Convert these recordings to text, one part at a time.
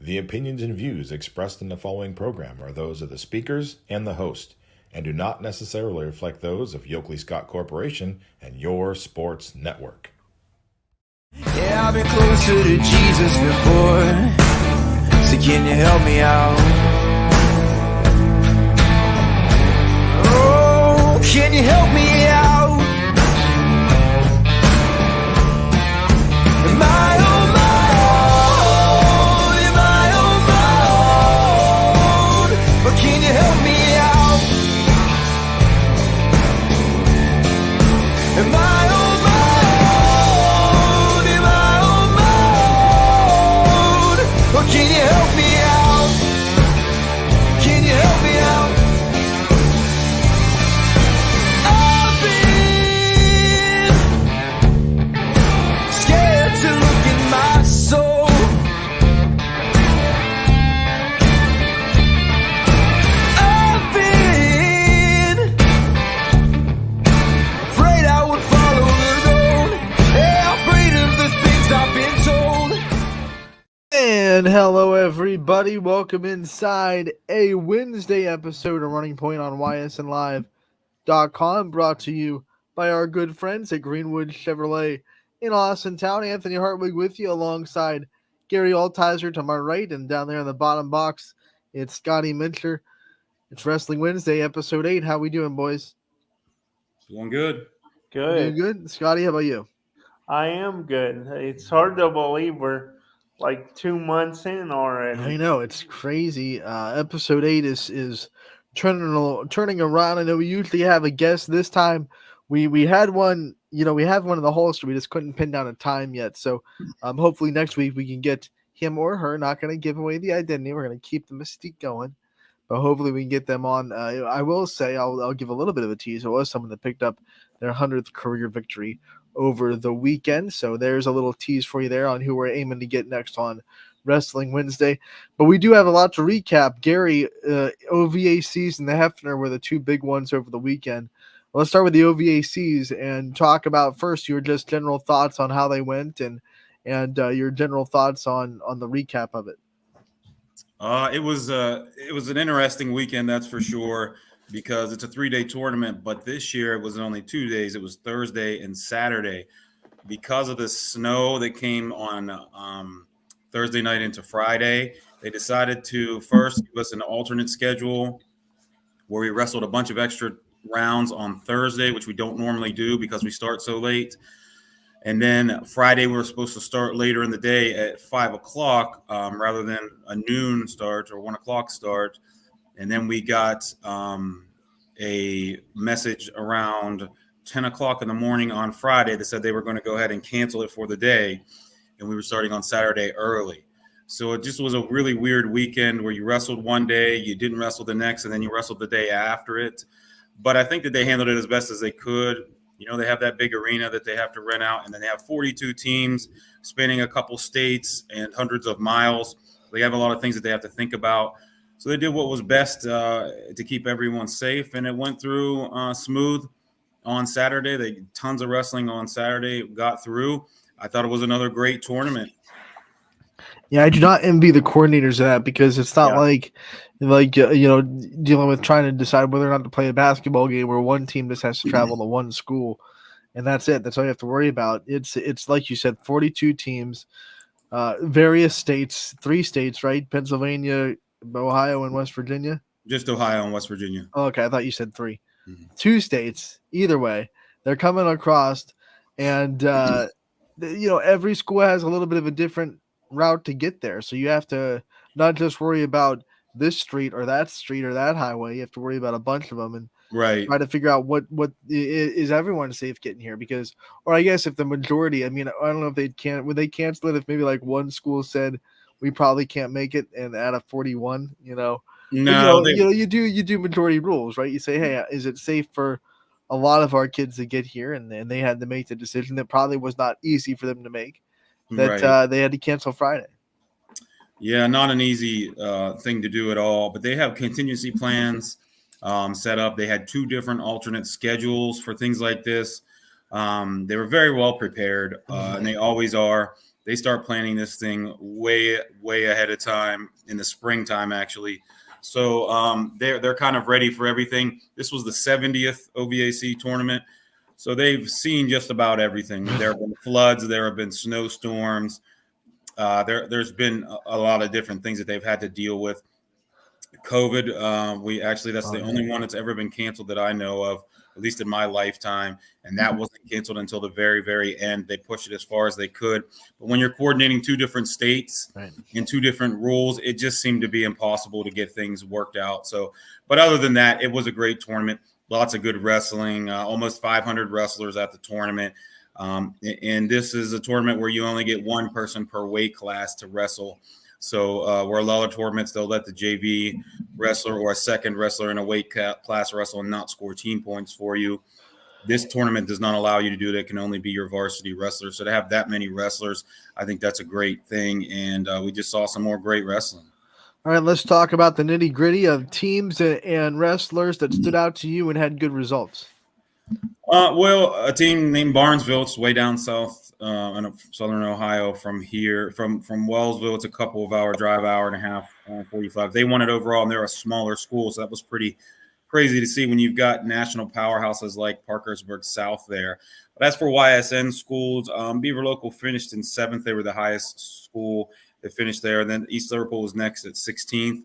The opinions and views expressed in the following program are those of the speakers and the host, and do not necessarily reflect those of Yoakley Scott Corporation and Your Sports Network. Yeah, I've been closer to Jesus before, so can you help me out? Oh, can you help me out? Am I on my own? Am I on my own? But can you help me out? Am I on my own? Am I on my own? But can you help me out? Can you help me out? I've been scared to look in my soul. I've been afraid I would follow the road. Yeah, afraid of the things I've been told. And hello, everybody. Welcome inside a Wednesday episode of Running Point on YSNLive.com, brought to you by our good friends at Greenwood Chevrolet in Austin Town. Anthony Hartwig with you alongside Gary Altizer to my right, and down there in the bottom box, it's Scotty Mincher. It's Wrestling Wednesday, episode 8. How we doing, boys? Doing good. Doing Good. good? Scotty, how about you? I am good. It's hard to believe we're like 2 months in already. I know, it's crazy. Episode 8 is turning around. I know we usually have a guest. This time we had one, we have one in the holster. We just couldn't pin down a time yet. So hopefully next week we can get him or her. Not going to give away the identity. We're going to keep the mystique going. But hopefully we can get them on. I will say, I'll give a little bit of a tease. It was someone that picked up their 100th career victory over the weekend. So there's a little tease for you there on who we're aiming to get next on Wrestling Wednesday. But we do have a lot to recap. Gary, OVACs and the Hefner were the two big ones over the weekend. Let's start with the OVACs and talk about first your just general thoughts on how they went and your general thoughts on the recap of it. It was an interesting weekend, that's for sure, because it's a 3-day tournament, but this year it was only 2 days. It was Thursday and Saturday. Because of the snow that came on Thursday night into Friday, they decided to first give us an alternate schedule where we wrestled a bunch of extra rounds on Thursday, which we don't normally do because we start so late. And then Friday, we were supposed to start later in the day at 5 o'clock rather than a noon start or 1 o'clock start. And then we got a message around 10 o'clock in the morning on Friday that said they were going to go ahead and cancel it for the day. And we were starting on Saturday early. So it just was a really weird weekend where you wrestled one day, you didn't wrestle the next, and then you wrestled the day after it. But I think that they handled it as best as they could. They have that big arena that they have to rent out, and then they have 42 teams spanning a couple states and hundreds of miles. They have a lot of things that they have to think about. So they did what was best to keep everyone safe, and it went through smooth on Saturday. Tons of wrestling on Saturday got through. I thought it was another great tournament. Yeah, I do not envy the coordinators of that because it's not like dealing with trying to decide whether or not to play a basketball game where one team just has to travel to one school, and that's it. That's all you have to worry about. It's like you said, 42 teams, various states, 3 states, right? Pennsylvania, Ohio, and West Virginia. Just Ohio and West Virginia. Oh, okay, I thought you said 3. Mm-hmm. 2 states. Either way, they're coming across, and every school has a little bit of a different route to get there. So you have to not just worry about this street or that highway. You have to worry about a bunch of them and try to figure out what is everyone safe getting here, because, or I guess if the majority, I don't know if would they cancel it if maybe like one school said we probably can't make it, and out of 41, No, you do majority rules, right? You say, hey, is it safe for a lot of our kids to get here? And they had to make the decision that probably was not easy for them to make, that they had to cancel Friday. Yeah, not an easy thing to do at all, but they have contingency plans set up. They had 2 different alternate schedules for things like this. They were very well prepared, and they always are. they start planning this thing way ahead of time in the springtime, actually. So they're kind of ready for everything. This was the 70th OVAC tournament, so they've seen just about everything. There have been floods, there have been snowstorms. There's been a lot of different things that they've had to deal with. COVID, that's the only one that's ever been canceled that I know of, at least in my lifetime. And that wasn't canceled until the very, very end. They pushed it as far as they could. But when you're coordinating two different states and two different rules, it just seemed to be impossible to get things worked out. So, but other than that, it was a great tournament. Lots of good wrestling, almost 500 wrestlers at the tournament. And this is a tournament where you only get one person per weight class to wrestle. So where a lot of tournaments, they'll let the JV wrestler or a second wrestler in a weight class wrestle and not score team points for you. This tournament does not allow you to do that. It can only be your varsity wrestler. So to have that many wrestlers, I think that's a great thing. And we just saw some more great wrestling. All right, let's talk about the nitty gritty of teams and wrestlers that stood out to you and had good results. Well, a team named Barnesville, it's way down south in southern Ohio from here. From Wellsville, it's a couple of hour drive, hour and a half, 45. They won it overall, and they're a smaller school, so that was pretty crazy to see when you've got national powerhouses like Parkersburg South there. But as for YSN schools, Beaver Local finished in 7th. They were the highest school that finished there. And then East Liverpool was next at 16th.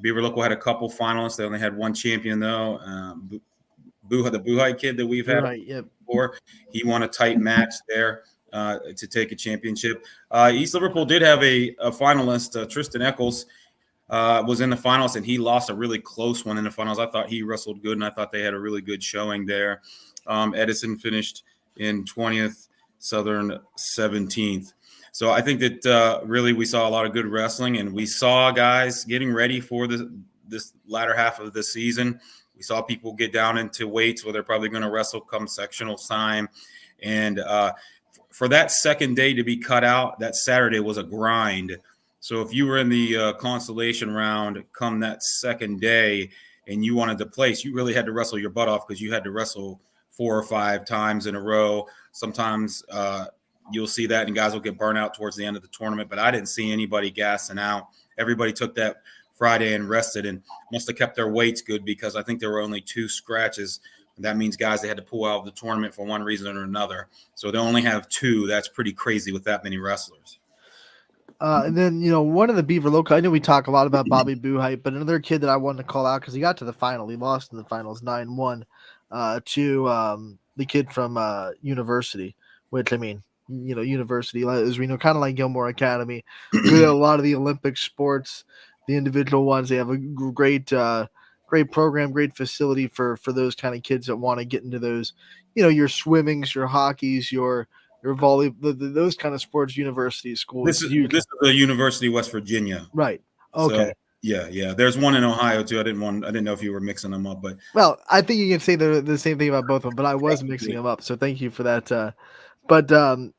Beaver Local had a couple finalists. They only had one champion, though. The Buhai kid that we've had before, he won a tight match there to take a championship. East Liverpool did have a finalist, Tristan Eccles, was in the finals, and he lost a really close one in the finals. I thought he wrestled good, and I thought they had a really good showing there. Edison finished in 20th, Southern 17th. So I think that really we saw a lot of good wrestling, and we saw guys getting ready for this latter half of the season. We saw people get down into weights where they're probably going to wrestle come sectional time. And for that second day to be cut out, that Saturday was a grind. So if you were in the consolation round come that second day and you wanted to place, you really had to wrestle your butt off because you had to wrestle 4 or 5 times in a row. Sometimes you'll see that and guys will get burnt out towards the end of the tournament. But I didn't see anybody gassing out. Everybody took that Friday and rested and must have kept their weights good because I think there were only 2 scratches. That means guys they had to pull out of the tournament for one reason or another. So they only have 2. That's pretty crazy with that many wrestlers. And then, one of the Beaver Local, I know we talk a lot about Bobby Buhite, but another kid that I wanted to call out because he got to the final. He lost in the finals 9-1 to the kid from University, which, I mean, University, as we know, kind of like Gilmore Academy, good at a lot of the Olympic sports. The individual ones, they have a great program, great facility for those kind of kids that want to get into those, your swimmings, your hockeys, your volley, those kind of sports. University schools. This is the University of West Virginia, right? Okay. So, yeah. There's one in Ohio too. I didn't know if you were mixing them up, but I think you can say the same thing about both of them. But I was mixing them up, so thank you for that. But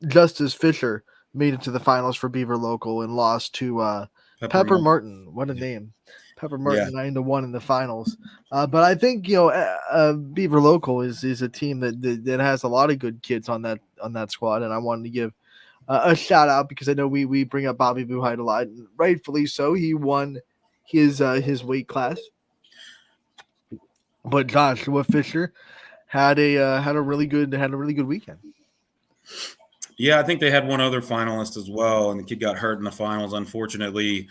Justice Fisher made it to the finals for Beaver Local and lost to Pepper Martin. What a name. Pepper Martin 9-1 in the finals. But I think Beaver Local is a team that has a lot of good kids on that squad, and I wanted to give a shout out because I know we bring up Bobby Buhite a lot, and rightfully so. He won his weight class, but Joshua Fisher had a really good weekend. Yeah, I think they had one other finalist as well, and the kid got hurt in the finals, unfortunately.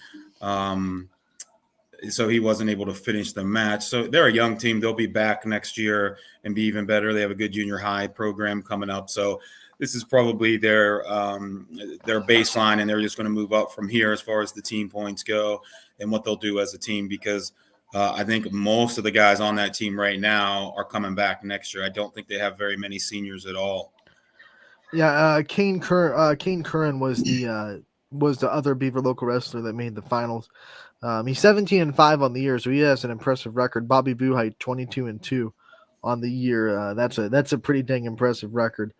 So he wasn't able to finish the match. So they're a young team. They'll be back next year and be even better. They have a good junior high program coming up. So this is probably their baseline, and they're just going to move up from here as far as the team points go and what they'll do as a team because I think most of the guys on that team right now are coming back next year. I don't think they have very many seniors at all. Yeah, Kane Curran was the other Beaver Local wrestler that made the finals. He's 17-5 on the year, so he has an impressive record. Bobby Buhite 22-2 on the year. That's a pretty dang impressive record.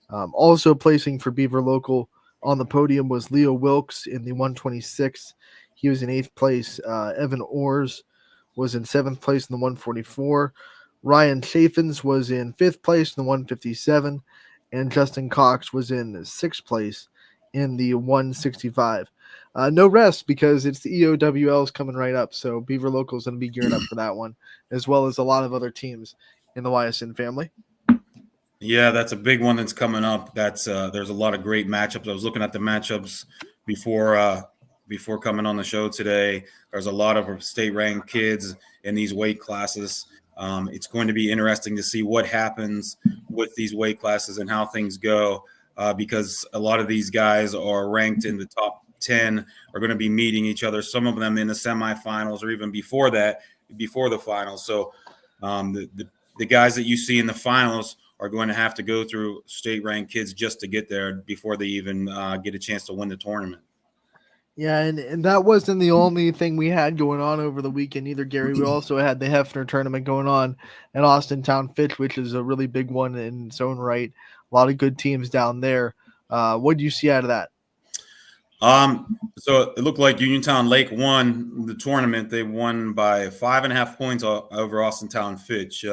Also placing for Beaver Local on the podium was Leo Wilkes in the 126. He was in 8th place. Evan Orrs was in 7th place in the 144. Ryan Chaffins was in 5th place in the 157. And Justin Cox was in 6th place in the 165. No rest because it's the EOWLs coming right up. So Beaver Local is going to be gearing up for that one, as well as a lot of other teams in the Ysn family. Yeah, that's a big one that's coming up. There's a lot of great matchups. I was looking at the matchups before coming on the show today. There's a lot of state-ranked kids in these weight classes. It's going to be interesting to see what happens with these weight classes and how things go, because a lot of these guys are ranked in the top 10, are going to be meeting each other, some of them in the semifinals or even before that, before the finals. So the guys that you see in the finals are going to have to go through state-ranked kids just to get there before they even get a chance to win the tournament. Yeah, and that wasn't the only thing we had going on over the weekend either, Gary. We also had the Hefner tournament going on at Austin Town Fitch, which is a really big one in its own right. A lot of good teams down there. What do you see out of that? So it looked like Uniontown Lake won the tournament. They won by 5.5 points over Austin Town Fitch.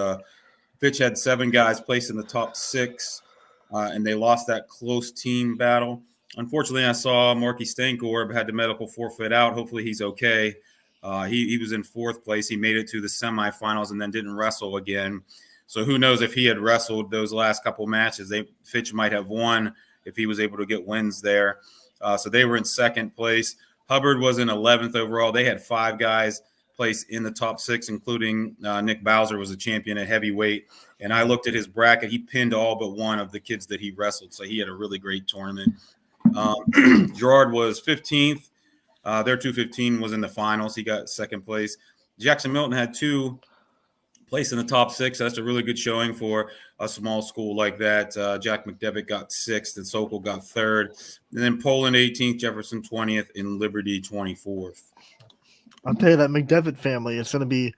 Fitch had 7 guys placed in the top 6, and they lost that close team battle. Unfortunately, I saw Marky Stankorb had the medical forfeit out. Hopefully he's okay. He was in 4th place. He made it to the semifinals and then didn't wrestle again. So who knows if he had wrestled those last couple matches, Fitch might have won if he was able to get wins there. So they were in 2nd place. Hubbard was in 11th overall. They had 5 guys placed in the top 6, including Nick Bowser was a champion at heavyweight. And I looked at his bracket. He pinned all but one of the kids that he wrestled. So he had a really great tournament. Gerard was 15th. Their 215 was in the finals. He got 2nd place. Jackson Milton had 2 placed in the top 6. That's a really good showing for a small school like that. Jack McDevitt got 6th and Sokol got 3rd. And then Poland 18th, Jefferson 20th, and Liberty 24th. I'll tell you that McDevitt family is going to be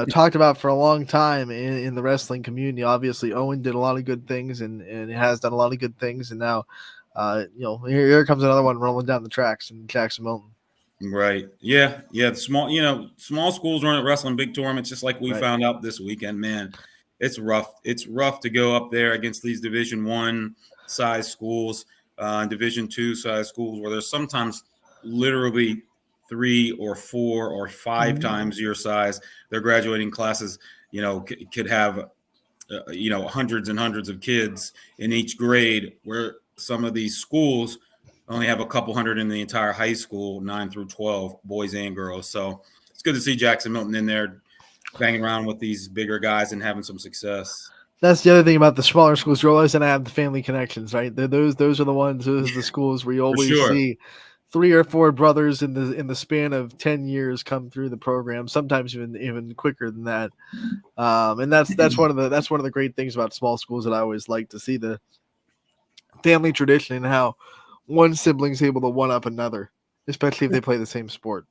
talked about for a long time in the wrestling community. Obviously, Owen did a lot of good things and has done a lot of good things. And now, here comes another one rolling down the tracks in Jackson Milton. Right. Yeah. The small schools run at wrestling big tournaments, just like we found out this weekend. Man, it's rough. It's rough to go up there against these Division I size schools, Division II size schools, where there's sometimes literally 3 or 4 or 5 times your size. Their graduating classes, could have, hundreds and hundreds of kids in each grade, where some of these schools only have a couple hundred in the entire high school, 9 through 12, boys and girls. So it's good to see Jackson Milton in there banging around with these bigger guys and having some success. That's the other thing about the smaller schools. You're always going to have the family connections, right? Those are the ones, those are the schools where you always see 3 or 4 brothers in the span of 10 years come through the program, sometimes even quicker than that. And that's one of the great things about small schools that I always like to see, the family tradition and how one sibling's able to one up another, especially if they play the same sport.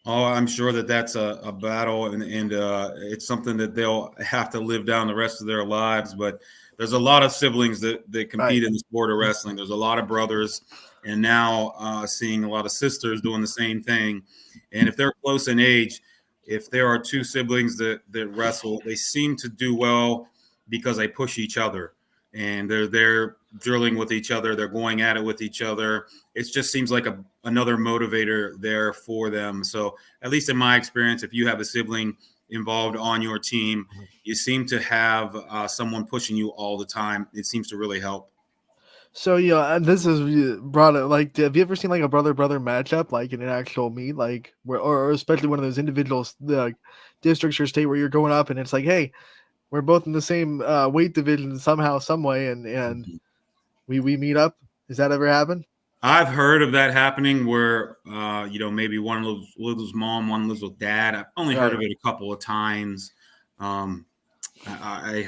Oh, I'm sure that's a battle, and it's something that they'll have to live down the rest of their lives. But there's a lot of siblings that compete in the sport of wrestling. There's a lot of brothers, and now seeing a lot of sisters doing the same thing. And if they're close in age, if there are 2 siblings that wrestle, they seem to do well because they push each other. And they're drilling with each other. They're going at it with each other. It just seems like another motivator there for them. So at least in my experience, if you have a sibling involved on your team, you seem to have someone pushing you all the time. It seems to really help. So, and this is brought up, like, have you ever seen like a brother matchup, like in an actual meet, like or especially one of those individual districts or state where you're going up and it's like, hey, we're both in the same weight division somehow, some way, and we meet up. Has that ever happened? I've heard of that happening where, maybe one lives with mom, one lives with dad. I've only heard of it a couple of times. I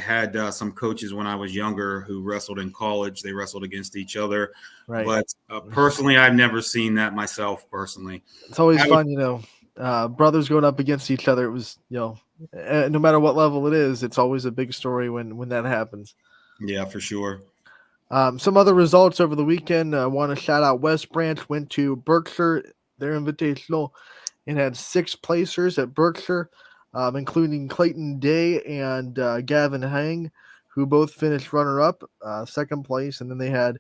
had some coaches when I was younger who wrestled in college. They wrestled against each other. Right. But personally, I've never seen that myself personally. It's always fun, brothers going up against each other. It was, no matter what level it is, it's always a big story when that happens. Yeah, for sure. Some other results over the weekend. I want to shout out West Branch went to Berkshire, their invitational, and had 6 placers at Berkshire, including Clayton Day and Gavin Hang, who both finished runner-up, 2nd place. And then they had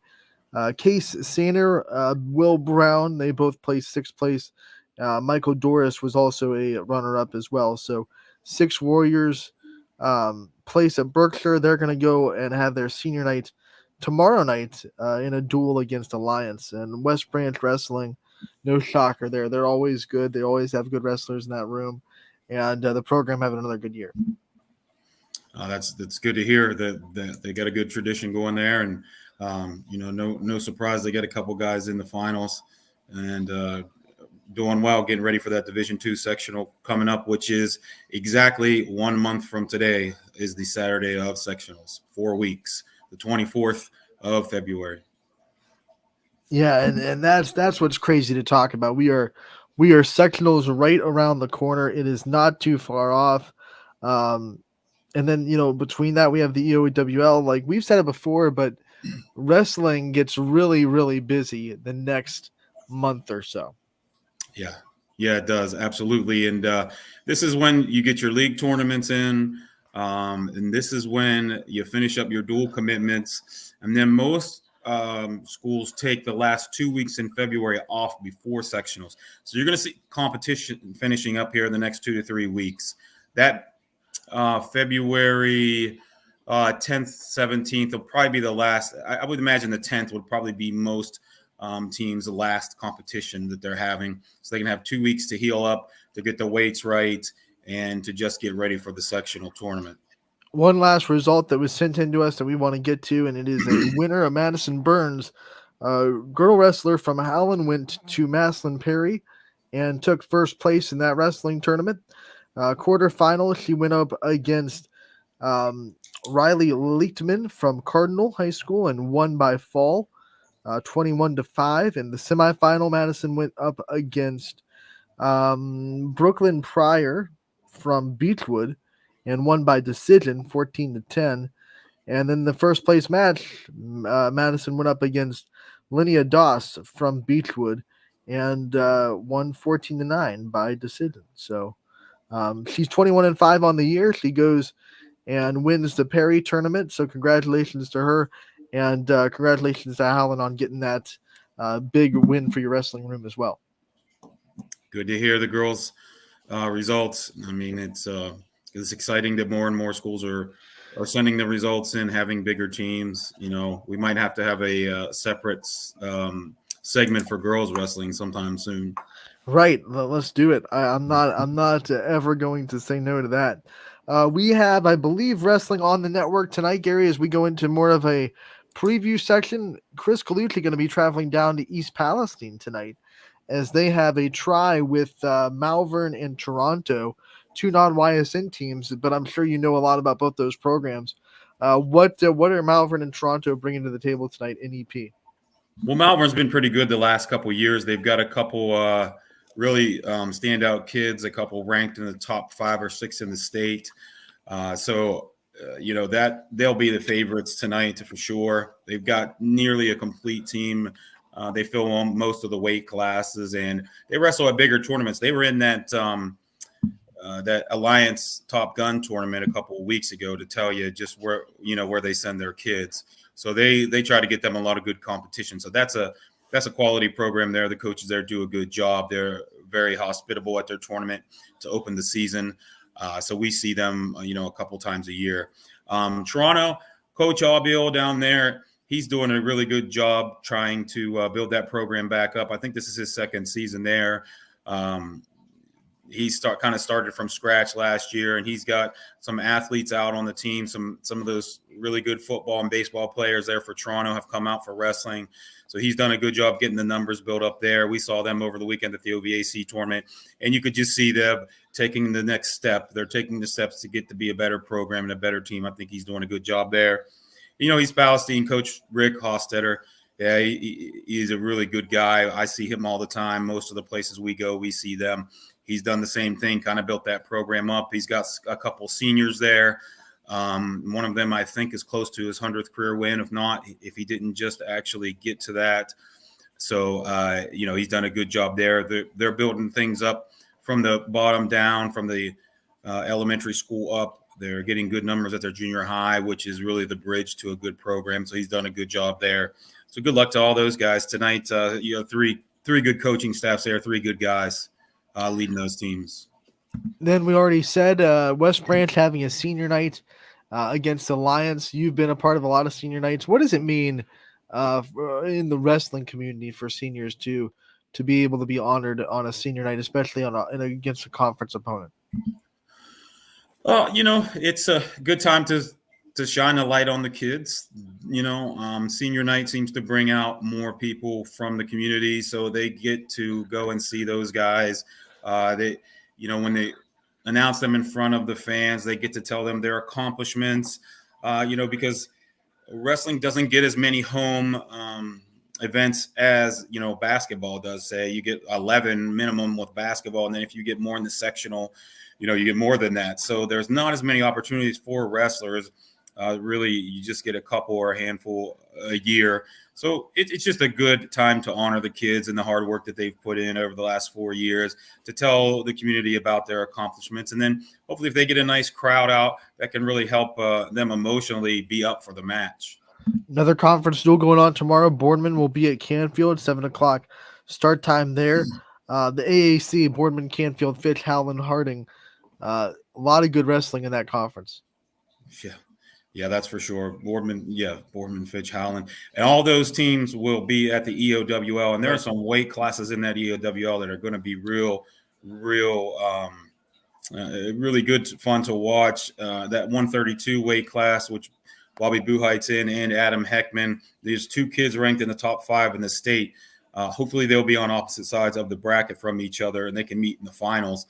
Case Saner, Will Brown, they both placed sixth place. Michael Doris was also a runner-up as well. So 6 Warriors place at Berkshire. They're going to go and have their senior night tomorrow night in a duel against Alliance. And West Branch Wrestling, no shocker there. They're always good. They always have good wrestlers in that room. And the program having another good year. That's good to hear that they got a good tradition going there, and no surprise they got a couple guys in the finals and doing well, getting ready for that Division II sectional coming up, which is exactly 1 month from today is the Saturday of sectionals, 4 weeks, the 24th of February. Yeah, and that's what's crazy to talk about. We are sectionals right around the corner. It is not too far off. And then, between that, we have the EOWL. Like we've said it before, but wrestling gets really, really busy the next month or so. Yeah, it does. Absolutely. And this is when you get your league tournaments in. And this is when you finish up your dual commitments. And then most schools take the last 2 weeks in February off before sectionals. So you're going to see competition finishing up here in the next 2 to 3 weeks. That February 10th, 17th will probably be the last. I would imagine the 10th would probably be most teams' last competition that they're having. So they can have 2 weeks to heal up, to get the weights right, and to just get ready for the sectional tournament. One last result that was sent in to us that we want to get to, and it is a winner of Madison Burns. Girl wrestler from Howland went to Maslin Perry and took first place in that wrestling tournament. Quarterfinal, she went up against Riley Leitman from Cardinal High School and won by fall, 21-5. In the semifinal, Madison went up against Brooklyn Pryor from Beechwood and won by decision, 14-10. And then the first place match, Madison went up against Linnea Doss from Beechwood and won 14-9 by decision. So she's 21-5 on the year. She goes and wins the Perry tournament. So congratulations to her, and congratulations to Howland on getting that big win for your wrestling room as well. Good to hear the girls' results. I mean, it's exciting that more and more schools are sending the results in, having bigger teams. We might have to have a separate segment for girls wrestling sometime soon. Right, let's do it. I'm not ever going to say no to that. We have, I believe, wrestling on the network tonight, Gary, as we go into more of a preview section. Chris Colucci going to be traveling down to East Palestine tonight as they have a try with Malvern and Toronto, 2 non-YSN teams, but I'm sure you know a lot about both those programs. What are Malvern and Toronto bringing to the table tonight in EP? Well, Malvern's been pretty good the last couple of years. They've got a couple really standout kids, a couple ranked in the top 5 or 6 in the state. That they'll be the favorites tonight for sure. They've got nearly a complete team. They fill most of the weight classes, and they wrestle at bigger tournaments. They were in that that Alliance Top Gun tournament a couple of weeks ago, to tell you just where they send their kids. So they try to get them a lot of good competition. So that's a quality program there. The coaches there do a good job. They're very hospitable at their tournament to open the season. So we see them, a couple times a year. Toronto, Coach Aubiel down there, he's doing a really good job trying to build that program back up. I think this is his second season there. He started from scratch last year, and he's got some athletes out on the team. Some of those really good football and baseball players there for Toronto have come out for wrestling. So he's done a good job getting the numbers built up there. We saw them over the weekend at the OVAC tournament, and you could just see them taking the next step. They're taking the steps to get to be a better program and a better team. I think he's doing a good job there. East Palestine, Coach Rick Hostetter. Yeah, he's a really good guy. I see him all the time. Most of the places we go, we see them. He's done the same thing, kind of built that program up. He's got a couple seniors there. One of them, I think, is close to his 100th career win, if he didn't just actually get to that. So, he's done a good job there. They're building things up from the bottom down, from the elementary school up. They're getting good numbers at their junior high, which is really the bridge to a good program. So he's done a good job there. So good luck to all those guys tonight. Three good coaching staffs there, three good guys leading those teams. Then we already said West Branch having a senior night against Alliance. You've been a part of a lot of senior nights. What does it mean in the wrestling community for seniors to be able to be honored on a senior night, especially against a conference opponent? It's a good time to shine a light on the kids. Senior night seems to bring out more people from the community, so they get to go and see those guys. When they announce them in front of the fans, they get to tell them their accomplishments. Because wrestling doesn't get as many home events as basketball does. Say you get 11 minimum with basketball, and then if you get more in the sectional, you get more than that. So there's not as many opportunities for wrestlers. Really, you just get a couple or a handful a year. So it's just a good time to honor the kids and the hard work that they've put in over the last 4 years, to tell the community about their accomplishments. And then hopefully if they get a nice crowd out, that can really help them emotionally be up for the match. Another conference duel going on tomorrow. Boardman will be at Canfield, 7 o'clock start time there. The AAC, Boardman, Canfield, Fitch, Howland, Harding. A lot of good wrestling in that conference. Yeah, that's for sure. Boardman, Fitch, Howland, and all those teams will be at the EOWL. And there are some weight classes in that EOWL that are going to be really good, fun to watch. That 132 weight class, which Bobby Buheit's in, and Adam Heckman. There's two kids ranked in the top 5 in the state. Hopefully they'll be on opposite sides of the bracket from each other, and they can meet in the finals.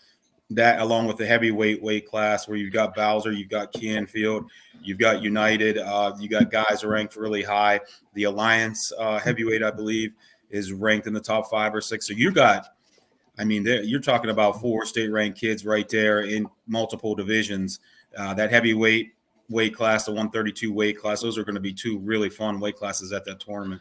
That, along with the heavyweight weight class, where you've got Bowser, you've got Canfield, you've got United, you got guys ranked really high. The Alliance heavyweight, I believe, is ranked in the top 5 or 6. So you're talking about 4 state-ranked kids right there in multiple divisions. That heavyweight weight class, the 132 weight class, those are going to be 2 really fun weight classes at that tournament.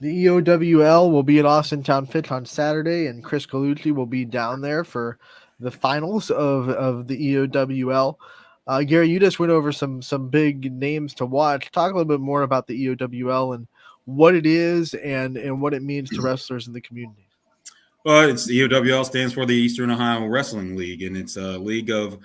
The EOWL will be at Austintown Fitch on Saturday, and Chris Colucci will be down there for the finals of the EOWL. Gary, you just went over some big names to watch. Talk a little bit more about the EOWL and what it is and what it means to wrestlers in the community. Well, it's the EOWL stands for the Eastern Ohio Wrestling League, and it's a league of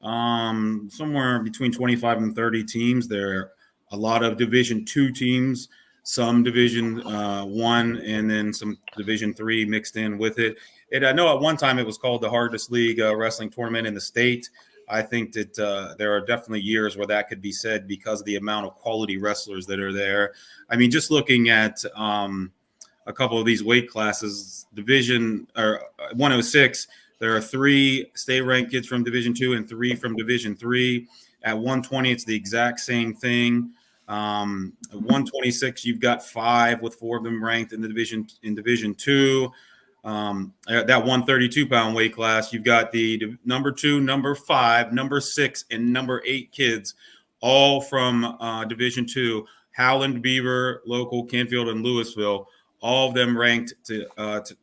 somewhere between 25 and 30 teams. There are a lot of Division II teams, some Division 1, and then some Division 3 mixed in with it. And I know at one time it was called the hardest league wrestling tournament in the state. I think that there are definitely years where that could be said because of the amount of quality wrestlers that are there. I mean, just looking at a couple of these weight classes, Division or 106, there are 3 state-ranked kids from Division 2 and 3 from Division 3. At 120, it's the exact same thing. 126, you've got 5 with 4 of them ranked in Division 2. That 132-pound weight class, you've got the number 2, number 5, number 6, and number 8 kids, all from Division 2. Howland, Beaver, local, Canfield, and Louisville, all of them ranked to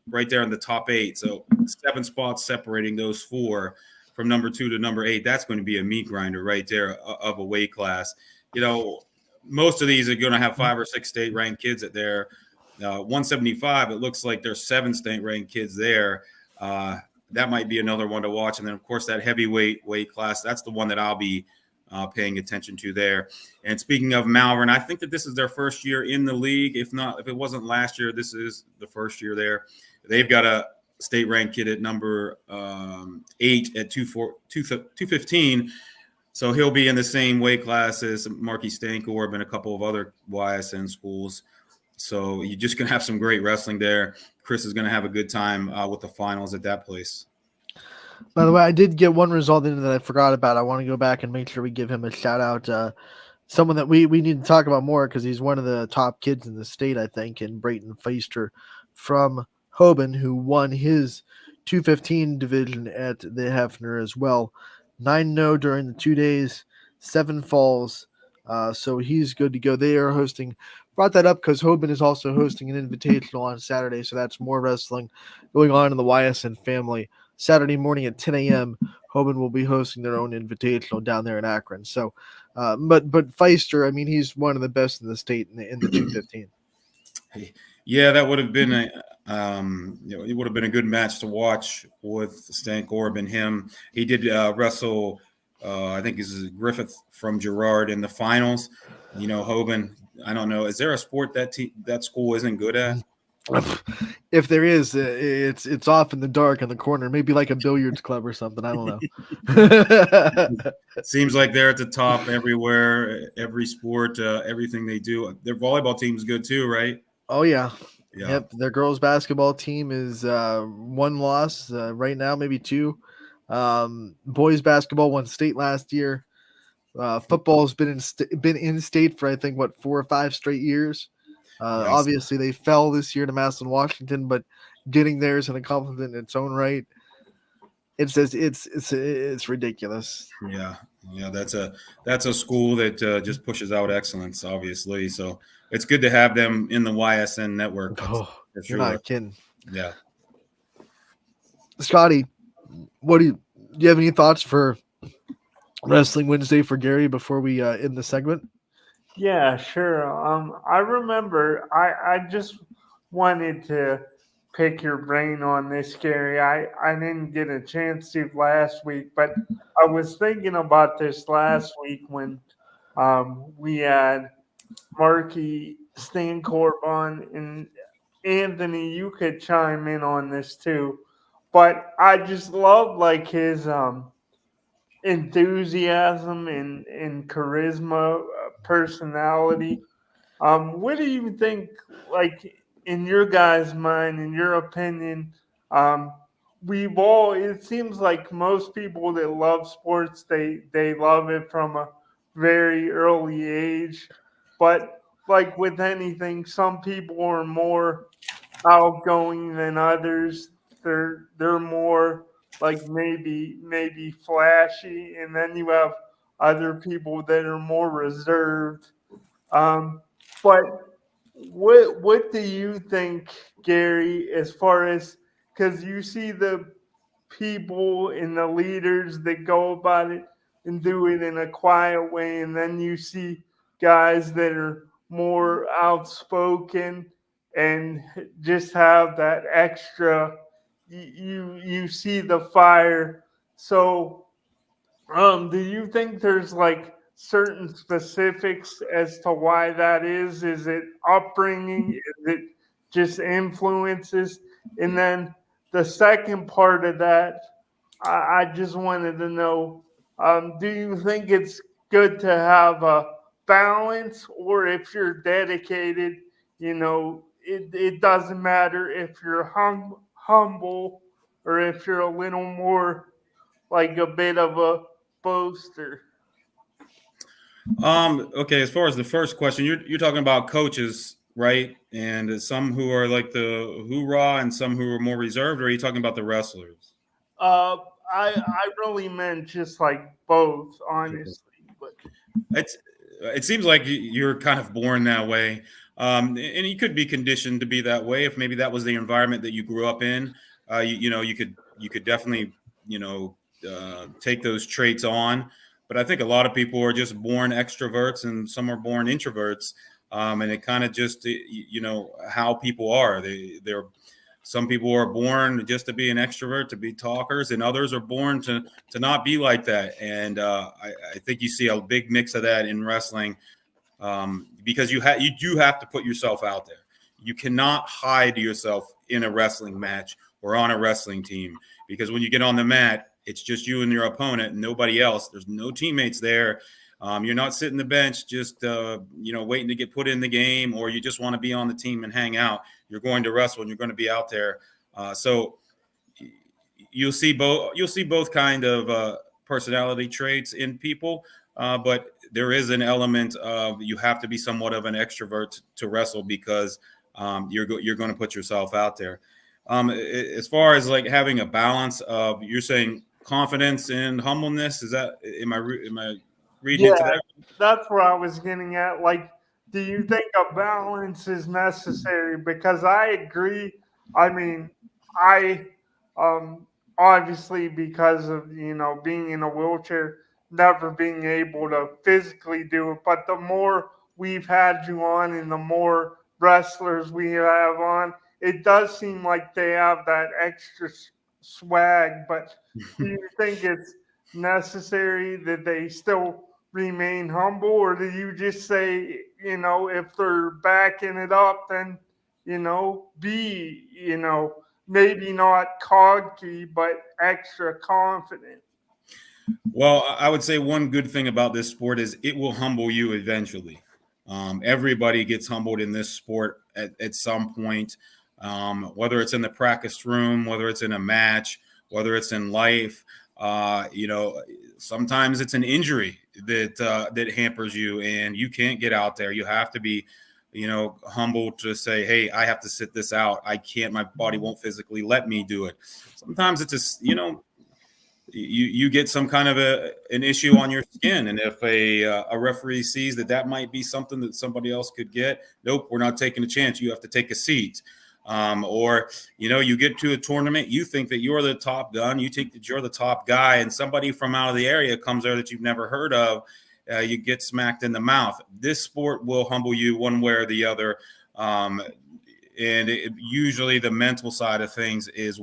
right there in the top 8. So 7 spots separating those 4 from number 2 to number 8. That's going to be a meat grinder right there of a weight class. Most of these are going to have 5 or 6 state-ranked kids at their 175. It looks like there's 7 state-ranked kids there. That might be another one to watch. And then, of course, that heavyweight weight class, that's the one that I'll be paying attention to there. And speaking of Malvern, I think that this is their first year in the league. If it wasn't last year, this is the first year there. They've got a state-ranked kid at number 8 at 215. So he'll be in the same weight class as Marky Stankorb and a couple of other YSN schools. So you're just going to have some great wrestling there. Chris is going to have a good time with the finals at that place. By the way, I did get one result in that I forgot about. I want to go back and make sure we give him a shout out. Someone that we need to talk about more because he's one of the top kids in the state, I think, and Brayton Feister from Hoban, who won his 215 division at the Hefner as well. 9-0 during the 2 days, 7 falls. So he's good to go. They are hosting. Brought that up because Hoban is also hosting an invitational on Saturday, so that's more wrestling going on in the YSN family. Saturday morning at 10 a.m., Hoban will be hosting their own invitational down there in Akron. So, but Feister, I mean, he's one of the best in the state in the 215. Yeah, that would have been it would have been a good match to watch with Stan Korb and him. He did wrestle, I think is Griffith from Girard in the finals. Hoban. I don't know. Is there a sport that school isn't good at? If there is, it's off in the dark in the corner, maybe like a billiards club or something. I don't know. Seems like they're at the top everywhere, every sport, everything they do. Their volleyball team's good too, right? Oh yeah. Yeah. Yep, their girls basketball team is one loss right now, maybe two. Boys basketball won state last year. Football's been in state for I think what 4 or 5 straight years. Yes. Obviously, they fell this year to Madison, Washington, but getting there is an accomplishment in its own right. It's ridiculous. Yeah. Yeah. That's a school that just pushes out excellence, obviously. So it's good to have them in the YSN network. That's Oh, for you're sure. not kidding, Yeah. Scotty. Do you have any thoughts for Wrestling Wednesday for Gary before we end the segment? Yeah, sure. I remember I just wanted to pick your brain on this, Gary. I didn't get a chance to last week, but I was thinking about this last week when we had Marky Stancorp on, and Anthony, you could chime in on this too. But I just love like his enthusiasm and charisma, personality. What do you think, like, in your guys' mind, in your opinion, um, it seems like most people that love sports, they love it from a very early age. But like with anything, some people are more outgoing than others. They're more like maybe flashy, and then you have other people that are more reserved. Um, but what do you think, Gary, as far as because you see the people and the leaders that go about it and do it in a quiet way, and then you see guys that are more outspoken and just have that extra. You see the fire. So do you think there's like certain specifics as to why that is? Is it upbringing? Is it just influences? And then the second part of that, I just wanted to know, do you think it's good to have a balance, or if you're dedicated, it doesn't matter if you're humble or if you're a little more like a bit of a boaster. Okay, as far as the first question, you're talking about coaches, right? And some who are like the hoorah and some who are more reserved, or are you talking about the wrestlers? Uh, I really meant just like both, honestly. But It's it seems like you're kind of born that way, and you could be conditioned to be that way if maybe that was the environment that you grew up in. You could definitely take those traits on, but I think a lot of people are just born extroverts and some are born introverts, and it kind of just how people are. They're some people are born just to be an extrovert, to be talkers, and others are born to not be like that. And I think you see a big mix of that in wrestling, because you do have to put yourself out there. You cannot hide yourself in a wrestling match or on a wrestling team, because when you get on the mat, it's just you and your opponent, and nobody else. There's no teammates there. You're not sitting the bench just waiting to get put in the game, or you just want to be on the team and hang out. You're going to wrestle and you're going to be out there. So you'll see both kind of personality traits in people, but there is an element of you have to be somewhat of an extrovert to wrestle, because you're going to put yourself out there. As far as like having a balance of, you're saying confidence and humbleness, is that am I reading yeah, into that? that's where I was getting at. Like, do you think a balance is necessary? Because I agree. I mean, I obviously because of being in a wheelchair, never being able to physically do it. But the more we've had you on, and the more wrestlers we have on, it does seem like they have that extra swag. But do you think it's necessary that they still remain humble, or do you just say, if they're backing it up, then, be, maybe not cocky, but extra confident? Well, I would say one good thing about this sport is it will humble you eventually. Everybody gets humbled in this sport at some point, whether it's in the practice room, whether it's in a match, whether it's in life. Sometimes it's an injury that hampers you, and you can't get out there. You have to be, humble to say, "Hey, I have to sit this out. I can't. My body won't physically let me do it." Sometimes it's just, you get some kind of an issue on your skin, and if a referee sees that might be something that somebody else could get, nope, we're not taking a chance. You have to take a seat. Or you get to a tournament, you think that you're the top gun, you think that you're the top guy, and somebody from out of the area comes there that you've never heard of. You get smacked in the mouth. This sport will humble you one way or the other. And usually the mental side of things is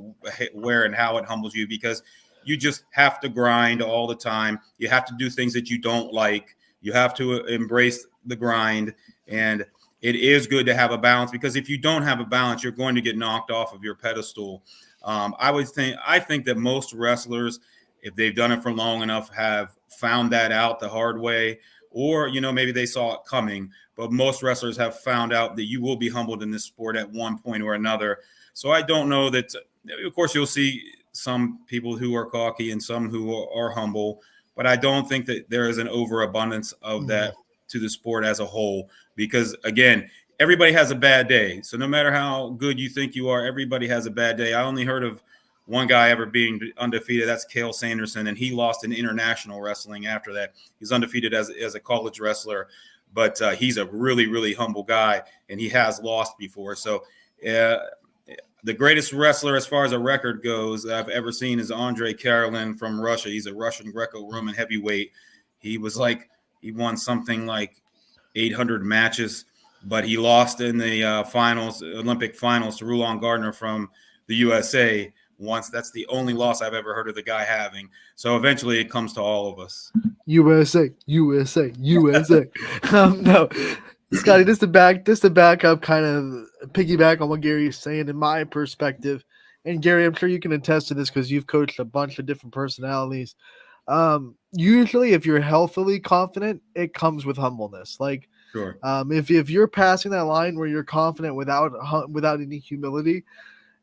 where and how it humbles you, because you just have to grind all the time. You have to do things that you don't like. You have to embrace the grind. And it is good to have a balance, because if you don't have a balance, you're going to get knocked off of your pedestal. I think that most wrestlers, if they've done it for long enough, have found that out the hard way, or, maybe they saw it coming. But most wrestlers have found out that you will be humbled in this sport at one point or another. So I don't know that, of course, you'll see some people who are cocky and some who are humble, but I don't think that there is an overabundance of that to the sport as a whole, because again, everybody has a bad day. So no matter how good you think you are, everybody has a bad day. I only heard of one guy ever being undefeated. That's Cael Sanderson, and he lost in international wrestling after that. He's undefeated as a college wrestler, but he's a really, really humble guy, and he has lost before. So the greatest wrestler as far as a record goes that I've ever seen is Andrei Karelin from Russia. He's a Russian Greco-Roman heavyweight. He won something like 800 matches, but he lost in the Olympic finals, to Rulon Gardner from the USA once. That's the only loss I've ever heard of the guy having. So eventually it comes to all of us. USA. No, Scotty, just to back up, kind of piggyback on what Gary's saying, in my perspective, and Gary, I'm sure you can attest to this because you've coached a bunch of different personalities. Usually, if you're healthily confident, it comes with humbleness. Like, Sure. If you're passing that line where you're confident without any humility,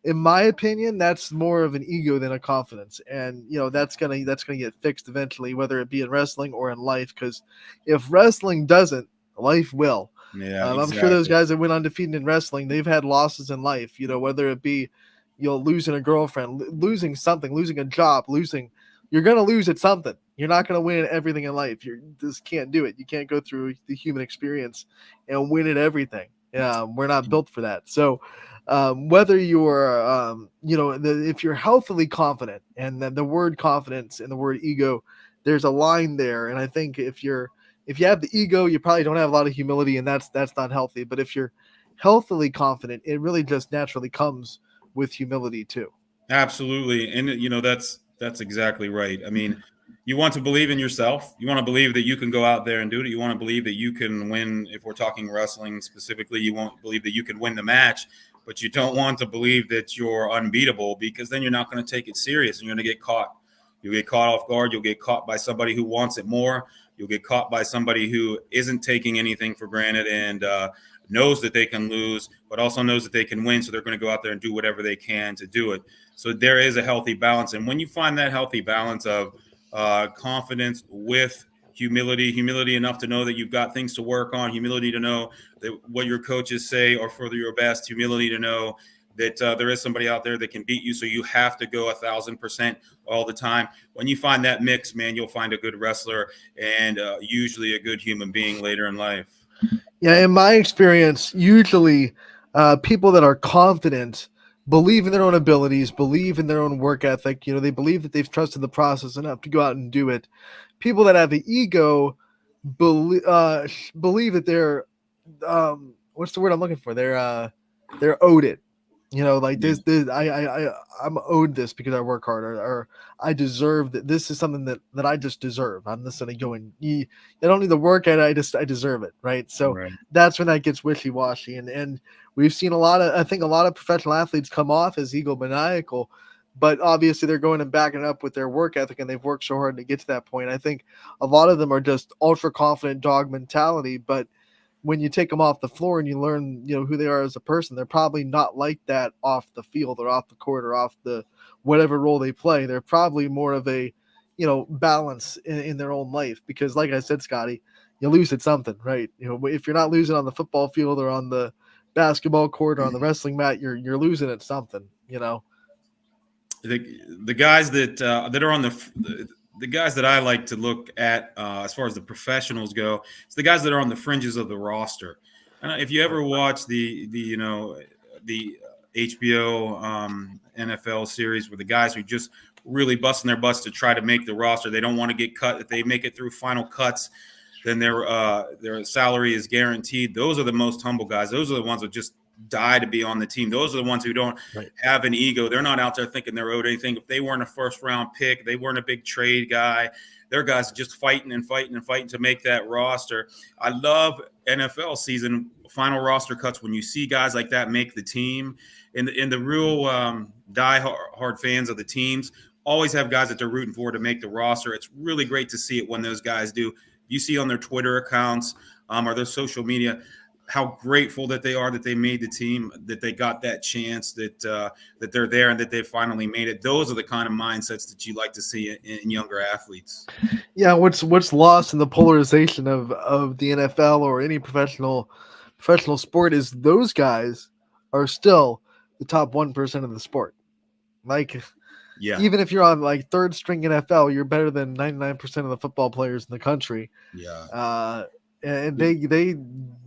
in my opinion, that's more of an ego than a confidence, and that's gonna get fixed eventually, whether it be in wrestling or in life. Because if wrestling doesn't, life will. Yeah, I'm sure those guys that went undefeated in wrestling, they've had losses in life. Whether it be losing a girlfriend, losing something, losing a job, you're gonna lose at something. You're not gonna win at everything in life. You just can't do it. You can't go through the human experience and win at everything. We're not built for that. So whether you're if you're healthily confident, and then the word confidence and the word ego, there's a line there. And I think if you have the ego, you probably don't have a lot of humility, and that's not healthy. But if you're healthily confident, it really just naturally comes with humility too. Absolutely. And that's exactly right. I mean, you want to believe in yourself. You want to believe that you can go out there and do it. You want to believe that you can win. If we're talking wrestling specifically, you won't believe that you can win the match, but you don't want to believe that you're unbeatable, because then you're not going to take it serious, and you're going to get caught. You'll get caught off guard. You'll get caught by somebody who wants it more. You'll get caught by somebody who isn't taking anything for granted and knows that they can lose, but also knows that they can win. So they're going to go out there and do whatever they can to do it. So there is a healthy balance. And when you find that healthy balance of confidence with humility enough to know that you've got things to work on, humility to know that what your coaches say are for your best, humility to know that there is somebody out there that can beat you, so you have to go 1,000% all the time. When you find that mix, man, you'll find a good wrestler and usually a good human being later in life. Yeah, in my experience, usually people that are confident believe in their own abilities, believe in their own work ethic. They believe that they've trusted the process enough to go out and do it. People that have the ego believe that they're what's the word I'm looking for? They're owed it. You know, like this I'm owed this because I work hard, or I deserve that. This is something that I just deserve. I'm just gonna go and I don't need to work at it. I deserve it, right? So Right. that's when that gets wishy-washy, and we've seen I think a lot of professional athletes come off as egomaniacal, but obviously they're going and backing it up with their work ethic, and they've worked so hard to get to that point. I think a lot of them are just ultra confident dog mentality, but when you take them off the floor and you learn, who they are as a person, they're probably not like that off the field or off the court or off the whatever role they play. They're probably more of a, balance in their own life, because like I said, Scotty, you lose at something, right? If you're not losing on the football field or on the basketball court or on the wrestling mat, you're losing at something, The guys that are on the guys that I like to look at as far as the professionals go, it's the guys that are on the fringes of the roster. And if you ever watch the HBO NFL series where the guys who just really busting their butts to try to make the roster, they don't want to get cut. If they make it through final cuts, then their salary is guaranteed. Those are the most humble guys. Those are the ones that just die to be on the team. Those are the ones who don't have an ego. They're not out there thinking they're owed anything. If they weren't a first round pick, they weren't a big trade guy. They're guys just fighting to make that roster. I love NFL season final roster cuts when you see guys like that make the team. And the real die-hard fans of the teams always have guys that they're rooting for to make the roster. It's really great to see it when those guys do. You see on their Twitter accounts or their social media how grateful that they are that they made the team, that they got that chance, that they're there and that they finally made it. Those are the kind of mindsets that you like to see in younger athletes. Yeah, what's lost in the polarization of the NFL or any professional sport is those guys are still the top 1% of the sport. Like, even if you're on like third string NFL, you're better than 99% of the football players in the country. Yeah. And they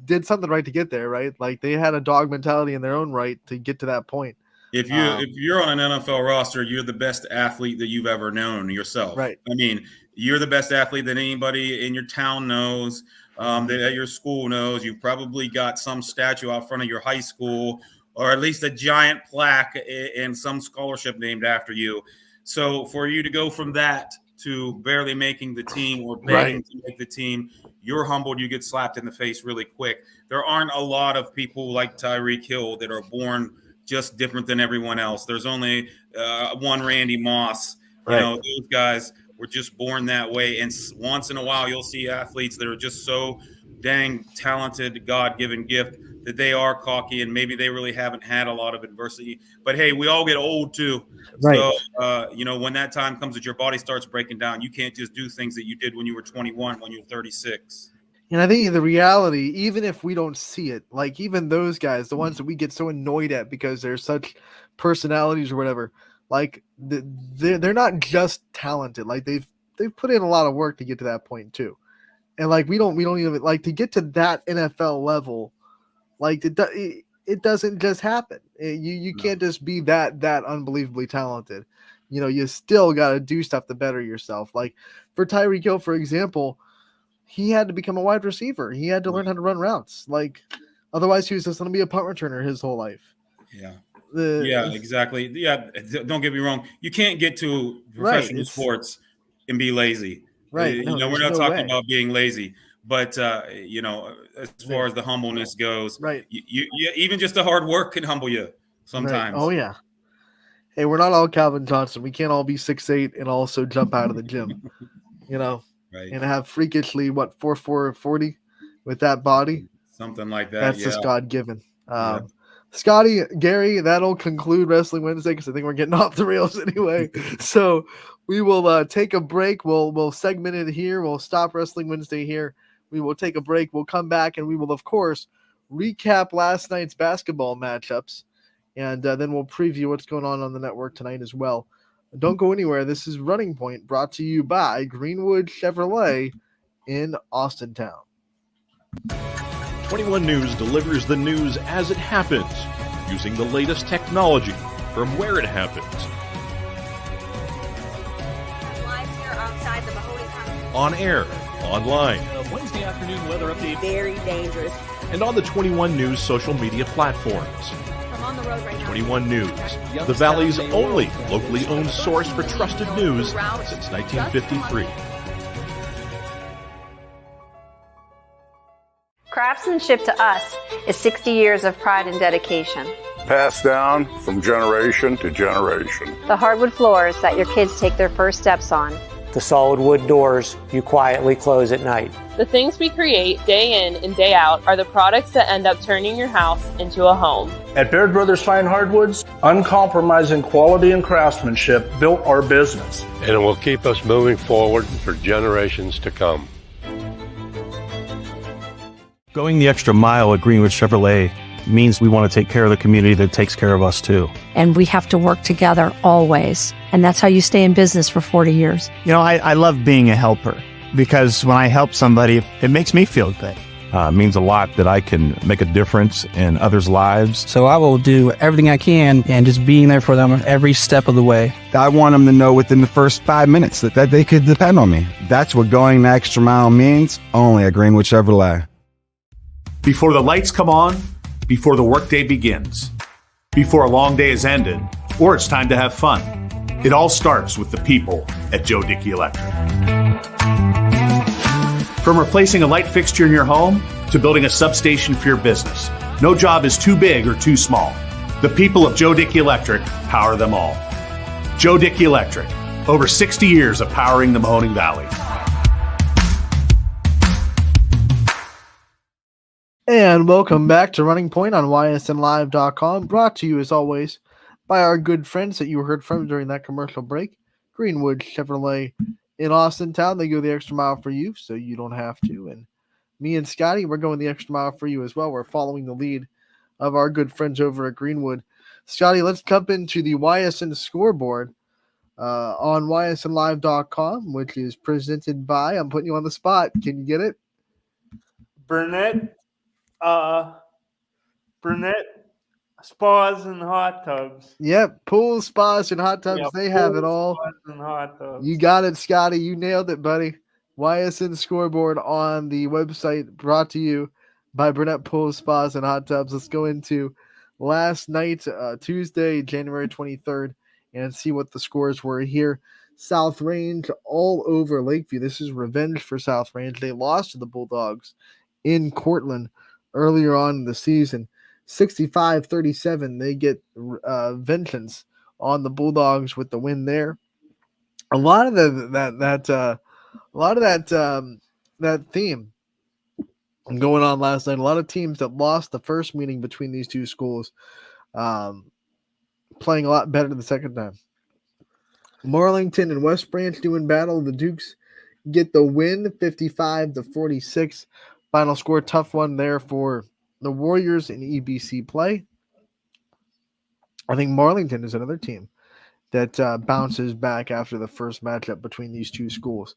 did something right to get there, right? Like they had a dog mentality in their own right to get to that point. If you're on an NFL roster, you're the best athlete that you've ever known yourself. Right. I mean, you're the best athlete that anybody in your town knows, that at your school knows. You've probably got some statue out front of your high school, or at least a giant plaque and some scholarship named after you. So for you to go from that to barely making the team or begging to make the team, you're humbled. You get slapped in the face really quick. There aren't a lot of people like Tyreek Hill that are born just different than everyone else. There's only one Randy Moss. Those guys were just born that way. And once in a while, you'll see athletes that are just so dang talented, God-given gift that they are cocky and maybe they really haven't had a lot of adversity. But hey, we all get old too. Right. So, when that time comes that your body starts breaking down, you can't just do things that you did when you were 21, when you were 36. And I think the reality, even if we don't see it, like even those guys, the ones that we get so annoyed at because they're such personalities or whatever, like they're not just talented. Like they've put in a lot of work to get to that point too. And like we don't even like to get to that NFL level. Like it doesn't just happen. You can't just be that unbelievably talented. You still got to do stuff to better yourself. Like for Tyreek Hill, for example, he had to become a wide receiver. He had to learn how to run routes. Like otherwise, he was just going to be a punt returner his whole life. Yeah. Exactly. Yeah. Don't get me wrong. You can't get to professional sports and be lazy. Right. We're not talking about being lazy. But as far as the humbleness goes, right? You even just the hard work can humble you sometimes. Right. Oh yeah. Hey, we're not all Calvin Johnson. We can't all be 6'8" and also jump out of the gym, right? And have freakishly 4'4", 40 with that body, something like that. That's just God given. Scotty, Gary, that'll conclude Wrestling Wednesday because I think we're getting off the rails anyway. So we will take a break. We'll segment it here. We'll stop Wrestling Wednesday here. We will take a break. We'll come back and we will, of course, recap last night's basketball matchups. And then we'll preview what's going on the network tonight as well. Don't go anywhere. This is Running Point, brought to you by Greenwood Chevrolet in Austintown. 21 News delivers the news as it happens, using the latest technology from where it happens. Live here outside the Mahoney County. On air, online, Wednesday afternoon weather update. Very dangerous. and on the 21 News social media platforms. I'm on the road right now. 21 News, the Valley's only locally owned source for trusted news since 1953. Craftsmanship to us is 60 years of pride and dedication. Passed down from generation to generation. The hardwood floors that your kids take their first steps on. The solid wood doors you quietly close at night. The things we create day in and day out are the products that end up turning your house into a home. At Baird Brothers Fine Hardwoods, uncompromising quality and craftsmanship built our business. And it will keep us moving forward for generations to come. Going the extra mile at Greenwood Chevrolet means we want to take care of the community that takes care of us too. And we have to work together always. And that's how you stay in business for 40 years. You know, I love being a helper because when I help somebody, it makes me feel good. It means a lot that I can make a difference in others' lives. So I will do everything I can and just being there for them every step of the way. I want them to know within the first 5 minutes that they could depend on me. That's what going the extra mile means, only at Greenwood Chevrolet. Before the lights come on, before the workday begins, before a long day is ended, or it's time to have fun. It all starts with the people at Joe Dickey Electric. From replacing a light fixture in your home to building a substation for your business, no job is too big or too small. The people of Joe Dickey Electric power them all. Joe Dickey Electric, over 60 years of powering the Mahoning Valley. And welcome back to Running Point on ysnlive.com, brought to you as always by our good friends that you heard from during that commercial break, Greenwood Chevrolet in Austintown. They go the extra mile for you, so you don't have to. And me and Scotty, we're going the extra mile for you as well. We're following the lead of our good friends over at Greenwood. Scotty, let's jump into the YSN scoreboard on ysnlive.com, which is presented by, I'm putting you on the spot. Can you get it? Burnett Spas and Hot Tubs. Yep, pools, spas, and hot tubs. Yeah, they have it all. Spas and hot tubs. You got it, Scotty. You nailed it, buddy. YSN scoreboard on the website, brought to you by Burnett Pools, Spas, and Hot Tubs. Let's go into last night, Tuesday, January 23rd, and see what the scores were here. South Range all over Lakeview. This is revenge for South Range. They lost to the Bulldogs in Cortland earlier on in the season. 65-37. They get vengeance on the Bulldogs with the win there. A lot of that theme going on last night. A lot of teams that lost the first meeting between these two schools playing a lot better the second time. Marlington and West Branch doing battle. The Dukes get the win, 55-46. Final score, tough one there for the Warriors in EBC play. I think Marlington is another team that bounces back after the first matchup between these two schools.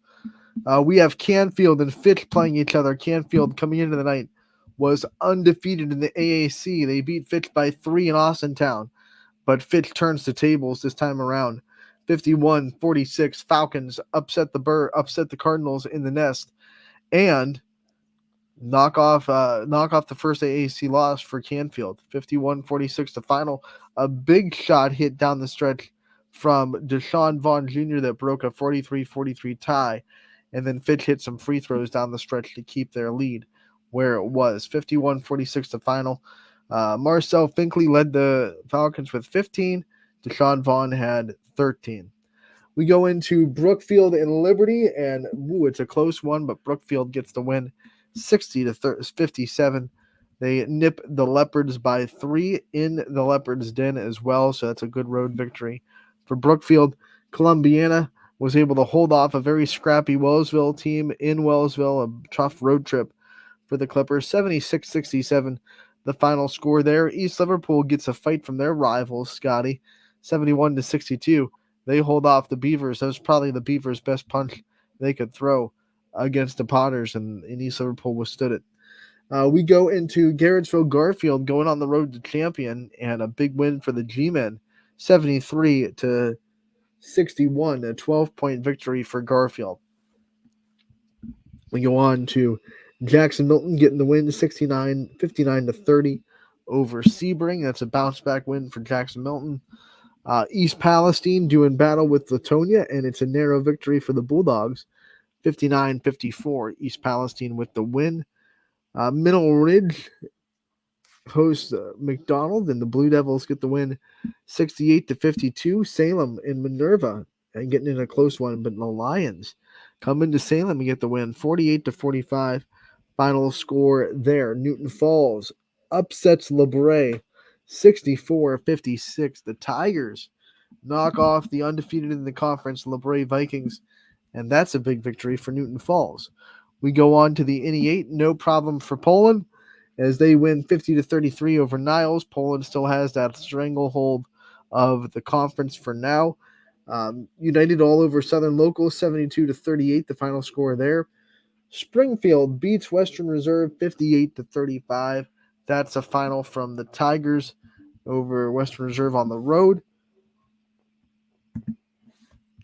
We have Canfield and Fitch playing each other. Canfield coming into the night was undefeated in the AAC. They beat Fitch by 3 in Austintown, but Fitch turns the tables this time around. 51-46. Falcons upset the Cardinals in the nest, and knock off the first AAC loss for Canfield. 51-46 the final. A big shot hit down the stretch from Deshaun Vaughn Jr. that broke a 43-43 tie, and then Fitch hit some free throws down the stretch to keep their lead where it was. 51-46 the final. Marcel Finkley led the Falcons with 15. Deshaun Vaughn had 13. We go into Brookfield and Liberty, and it's a close one, but Brookfield gets the win 60-57. They nip the Leopards by 3 in the Leopards' den as well, so that's a good road victory for Brookfield. Columbiana was able to hold off a very scrappy Wellsville team in Wellsville, a tough road trip for the Clippers. 76-67 the final score there. East Liverpool gets a fight from their rivals, Scotty. 71-62. They hold off the Beavers. That was probably the Beavers' best punch they could throw against the Potters, and East Liverpool withstood it. We go into Garrettsville Garfield going on the road to champion, and a big win for the G-Men. 73-61, a 12-point victory for Garfield. We go on to Jackson Milton getting the win 59 to 30 over Sebring. That's a bounce back win for Jackson Milton. East Palestine doing battle with Latonia, and it's a narrow victory for the Bulldogs 59-54. East Palestine with the win. Middle Ridge hosts McDonald, and the Blue Devils get the win 68-52. Salem and Minerva and getting in a close one, but the Lions come into Salem and get the win 48-45. Final score there. Newton Falls upsets LeBray 64-56. The Tigers knock off the undefeated in the conference LeBray Vikings, and that's a big victory for Newton Falls. We go on to the NE8, no problem for Poland as they win 50-33 over Niles. Poland still has that stranglehold of the conference for now. United all over Southern Local 72-38, the final score there. Springfield beats Western Reserve 58-35. That's a final from the Tigers over Western Reserve on the road.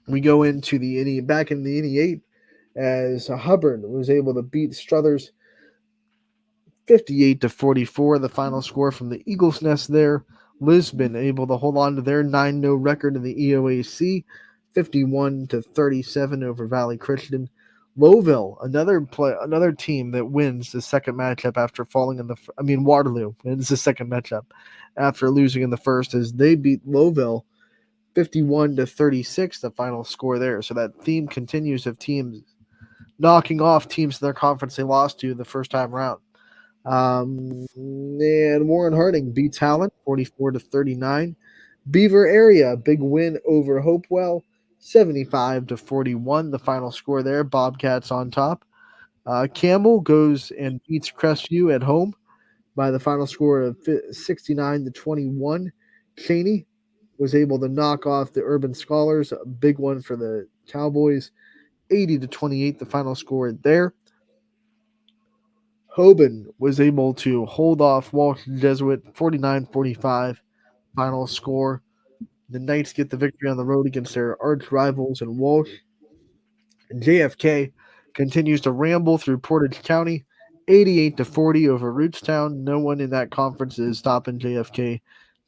We go into back in the NE8 as Hubbard was able to beat Struthers 58-44, the final score from the Eagles Nest there. Lisbon able to hold on to their 9-0 record in the EOAC, 51-37 over Valley Christian. Lowville, another team that wins the second matchup after falling Waterloo wins the second matchup after losing in the first as they beat Lowville 51-36, the final score there. So that theme continues of teams knocking off teams in their conference they lost to the first time around. And Warren Harding beats Howland 44-39. Beaver Area, big win over Hopewell 75-41, the final score there. Bobcats on top. Campbell goes and beats Crestview at home by the final score of 69-21. Cheney was able to knock off the Urban Scholars, a big one for the Cowboys, 80-28, the final score there. Hoban was able to hold off Walsh Jesuit 49-45, final score. The Knights get the victory on the road against their arch rivals in Walsh. And JFK continues to ramble through Portage County, 88-40 over Rootstown. No one in that conference is stopping JFK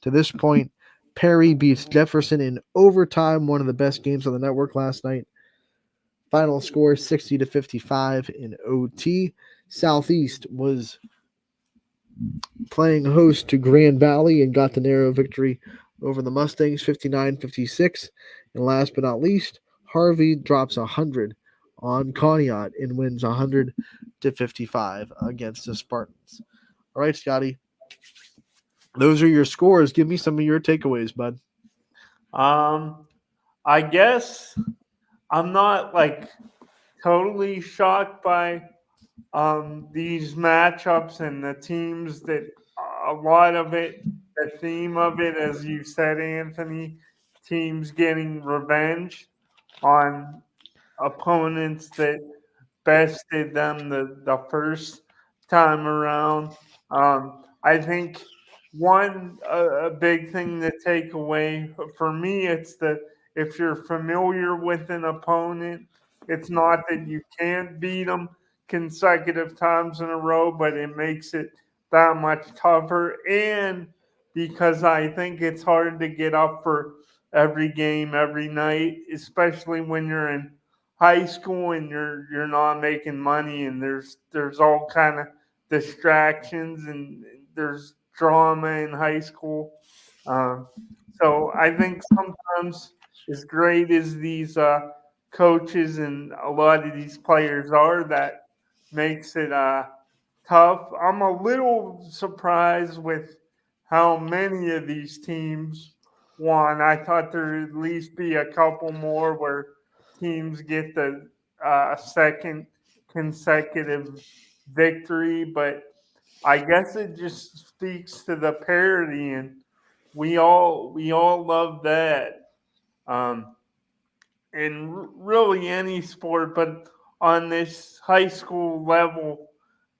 to this point. Perry beats Jefferson in overtime, one of the best games on the network last night. Final score 60-55 in OT. Southeast was playing host to Grand Valley and got the narrow victory over the Mustangs 59-56. And last but not least, Harvey drops 100 on Conneaut and wins 100-55 against the Spartans. All right, Scotty. Those are your scores. Give me some of your takeaways, bud. I guess I'm not totally shocked by these matchups and the teams that a lot of it, the theme of it, as you said, Anthony, teams getting revenge on opponents that bested them the first time around. I think a big thing to take away for me, it's that if you're familiar with an opponent, it's not that you can't beat them consecutive times in a row, but it makes it that much tougher. And because I think it's hard to get up for every game every night, especially when you're in high school and you're not making money and there's all kind of distractions and there's drama in high school. So I think sometimes as great as these coaches and a lot of these players are, that makes it tough. I'm a little surprised with how many of these teams won. I thought there'd at least be a couple more where teams get the second consecutive victory, but I guess it just speaks to the parity, and we all love that. In really any sport, but on this high school level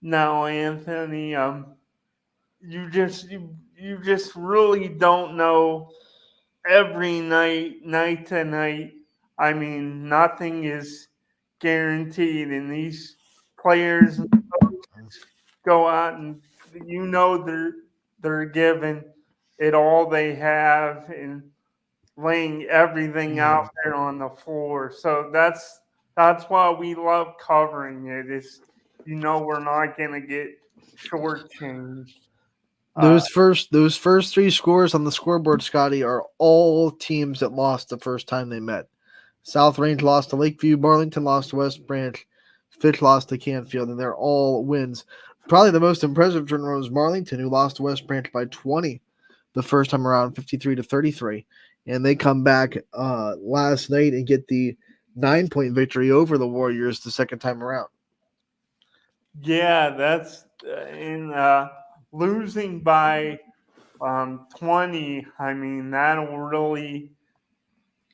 now, Anthony, you just really don't know every night to night. I mean, nothing is guaranteed, and these players and coaches go out and they're giving it all they have and laying everything out there on the floor. So that's why we love covering it. Is we're not gonna get shortchanged. Those first three scores on the scoreboard, Scotty, are all teams that lost the first time they met. South Range lost to Lakeview, Burlington lost to West Branch, Fitch lost to Canfield, and they're all wins. Probably the most impressive turnaround was Marlington, who lost to West Branch by 20 the first time around, 53-33. And they come back last night and get the 9-point victory over the Warriors the second time around. Yeah, that's in losing by 20. I mean,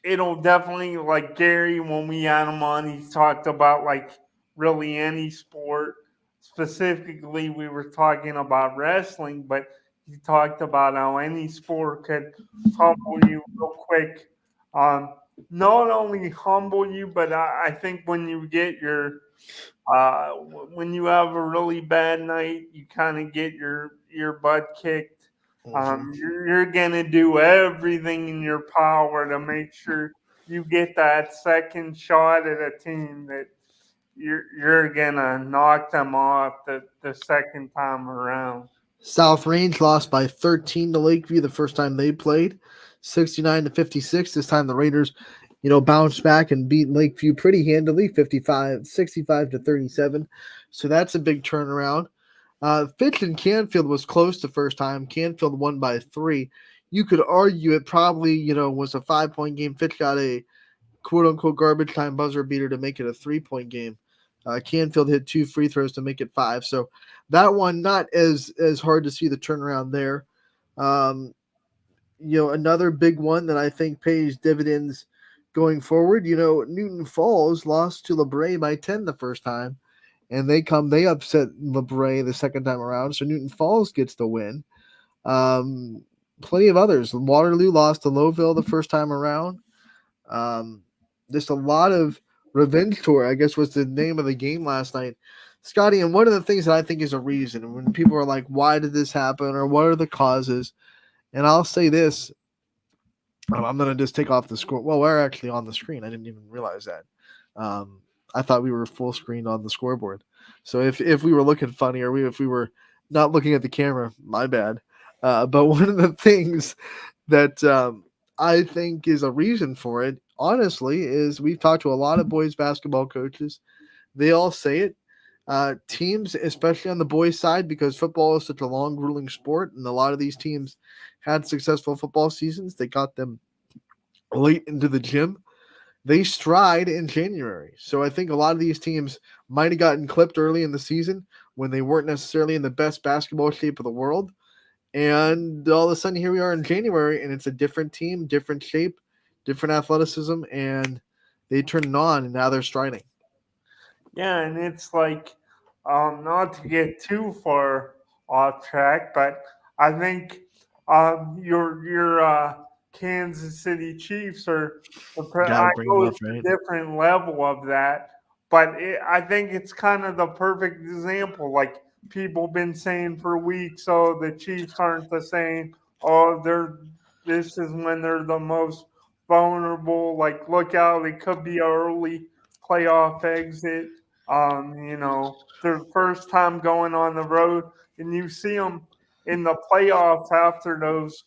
it'll definitely, like Gary, when we had him on, he talked about like really any sport. Specifically, we were talking about wrestling, but he talked about how any sport could humble you real quick. Not only humble you, but I think when you get when you have a really bad night, you kind of get your butt kicked. You're gonna do everything in your power to make sure you get that second shot at a team that you're gonna knock them off the second time around. South Range lost by 13 to Lakeview the first time they played, 69-56. This time the Raiders, bounced back and beat Lakeview pretty handily, 65-37. So that's a big turnaround. Fitch and Canfield was close the first time. Canfield won by 3. You could argue it probably, was a 5-point game. Fitch got a quote-unquote garbage time buzzer beater to make it a 3-point game. Canfield hit 2 free throws to make it 5. So that one not as hard to see the turnaround there. Another big one that I think pays dividends going forward. Newton Falls lost to LeBray by 10 the first time, and they upset LeBray the second time around. So Newton Falls gets the win. Plenty of others. Waterloo lost to Lowville the first time around. Just a lot of revenge tour, I guess, was the name of the game last night, Scotty. And one of the things that I think is a reason when people are like, why did this happen, or what are the causes? And I'll say this, I'm going to just take off the score. Well, we're actually on the screen. I didn't even realize that. I thought we were full screen on the scoreboard. So if we were looking funny, or if we were not looking at the camera, my bad. But one of the things that I think is a reason for it, honestly, is we've talked to a lot of boys basketball coaches. They all say it. Teams, especially on the boys' side, because football is such a long, grueling sport, and a lot of these teams had successful football seasons. They got them late into the gym. They stride in January. So I think a lot of these teams might have gotten clipped early in the season when they weren't necessarily in the best basketball shape of the world. And all of a sudden, here we are in January, and it's a different team, different shape, different athleticism, and they turn it on, and now they're striding. Yeah, and it's like, not to get too far off track, but I think your Kansas City Chiefs are I know it's a different level of that, but I think it's kind of the perfect example. Like people been saying for weeks, oh, the Chiefs aren't the same. Oh, this is when they're the most vulnerable. Like, look out, it could be an early playoff exit. Their first time going on the road, and you see them in the playoffs after those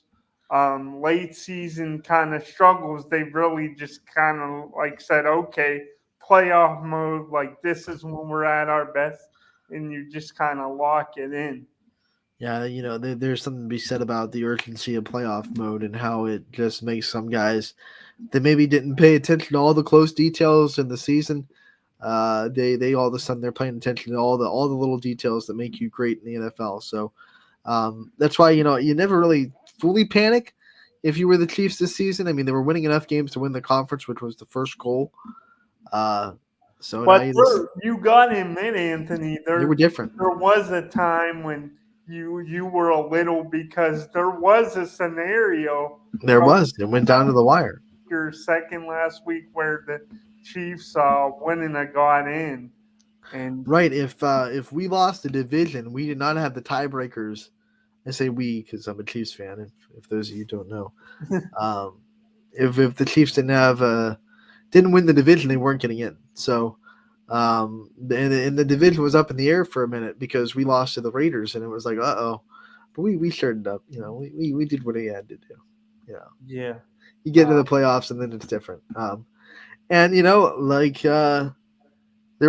late season kind of struggles. They've really just kind of like said, okay, playoff mode, like this is when we're at our best, and you just kind of lock it in. Yeah, there's something to be said about the urgency of playoff mode and how it just makes some guys that maybe didn't pay attention to all the close details in the season. They all of a sudden they're paying attention to all the little details that make you great in the NFL. So that's why you never really fully panic if you were the Chiefs this season. I mean, they were winning enough games to win the conference, which was the first goal. So but now you got him in, Anthony. They were different. There was a time when you were a little, because there was a scenario. It went down to the wire. Your second last week where the Chiefs winning a got in. And Right. If we lost the division, we did not have the tiebreakers. I say we because I'm a Chiefs fan. If those of you don't know, if the Chiefs didn't win the division, they weren't getting in. So, and the division was up in the air for a minute because we lost to the Raiders, and it was like, uh-oh. But we started up. We did what we had to do. Yeah. You get into the playoffs, and then it's different. And there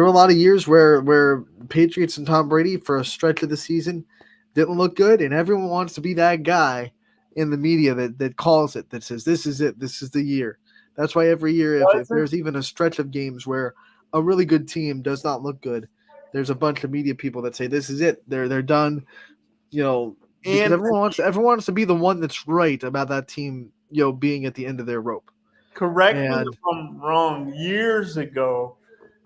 were a lot of years where Patriots and Tom Brady for a stretch of the season didn't look good, and everyone wants to be that guy in the media that calls it, that says this is it, this is the year. That's why every year, if there's even a stretch of games where a really good team does not look good, there's a bunch of media people that say this is it, they're done. Because And everyone wants to be the one that's right about that team, being at the end of their rope. correct me if I'm wrong. Years ago,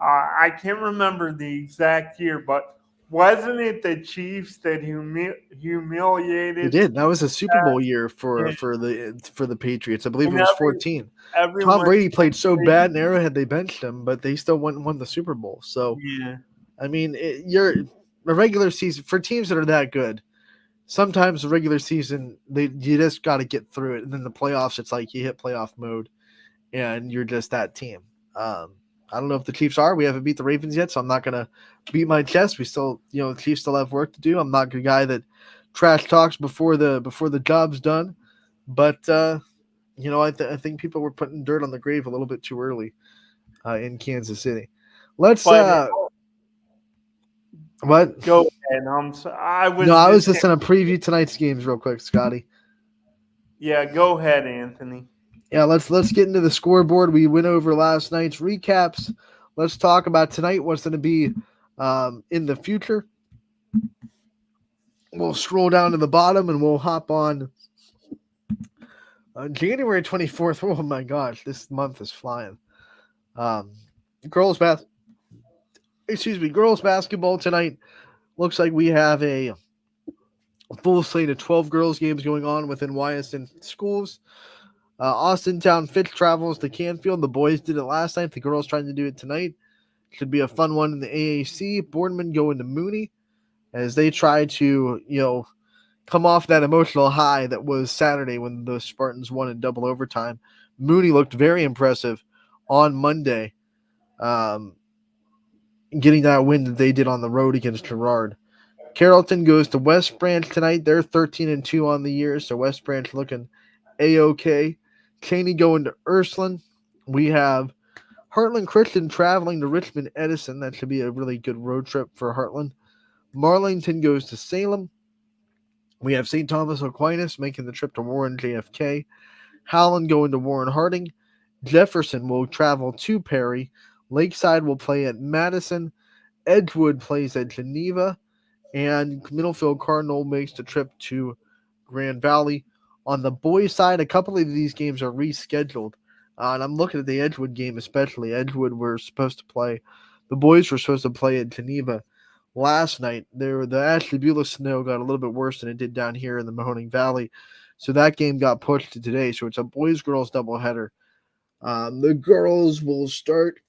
I can't remember the exact year, but wasn't it the Chiefs that humiliated? They did. That was a Super Bowl year for the Patriots. I believe And it was 14. Tom Brady played so bad in Arrowhead they benched him, but they still went and won the Super Bowl. So, yeah. I mean, you're a regular season for teams that are that good. Sometimes the regular season, you just got to get through it, and then the playoffs, it's like you hit playoff mode, and you're just that team. I don't know if the Chiefs are. We haven't beat the Ravens yet, so I'm not gonna beat my chest. We still, the Chiefs still have work to do. I'm not a guy that trash talks before the job's done, but I think people were putting dirt on the grave a little bit too early in Kansas City. Let's what? Go ahead. I was just gonna preview tonight's games real quick, Scotty. Yeah, go ahead, Anthony. Yeah, let's get into the scoreboard. We went over last night's recaps. Let's talk about tonight. What's going to be in the future? We'll scroll down to the bottom and we'll hop on January 24th. Oh my gosh, this month is flying. Girls basketball tonight. Looks like we have a full slate of 12 girls games going on within Ysn schools. Austintown Fitch travels to Canfield. The boys did it last night. The girls trying to do it tonight. Should be a fun one in the AAC. Boardman going to Mooney as they try to, come off that emotional high that was Saturday when the Spartans won in double overtime. Mooney looked very impressive on Monday, getting that win that they did on the road against Girard. Carrollton goes to West Branch tonight. They're 13-2 on the year, so West Branch looking A-OK. Cheney going to Ursuline. We have Heartland Christian traveling to Richmond Edison. That should be a really good road trip for Heartland. Marlington goes to Salem. We have St. Thomas Aquinas making the trip to Warren JFK. Howland going to Warren Harding. Jefferson will travel to Perry. Lakeside will play at Madison. Edgewood plays at Geneva. And Middlefield Cardinal makes the trip to Grand Valley. On the boys' side, a couple of these games are rescheduled. And I'm looking at the Edgewood game especially. Edgewood were supposed to play. The boys were supposed to play at Geneva last night. The Ashley Beulah snow got a little bit worse than it did down here in the Mahoning Valley. So that game got pushed to today. So it's a boys-girls doubleheader. The girls will start.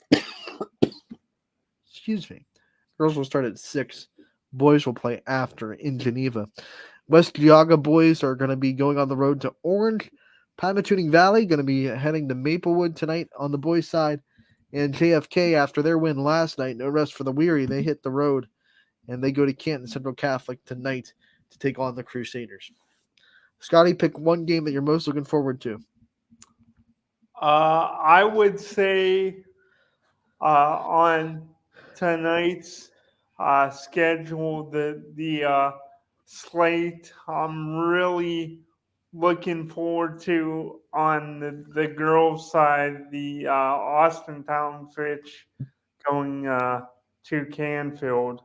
Excuse me. Girls will start at 6. Boys will play after in Geneva. West Geauga boys are going to be going on the road to Orange. Pymatuning Valley going to be heading to Maplewood tonight on the boys' side. And JFK, after their win last night, no rest for the weary, they hit the road. And they go to Canton Central Catholic tonight to take on the Crusaders. Scotty, pick one game that you're most looking forward to. I would say on tonight's schedule, the slate I'm really looking forward to on the girls' side, the Austintown Fitch going to Canfield.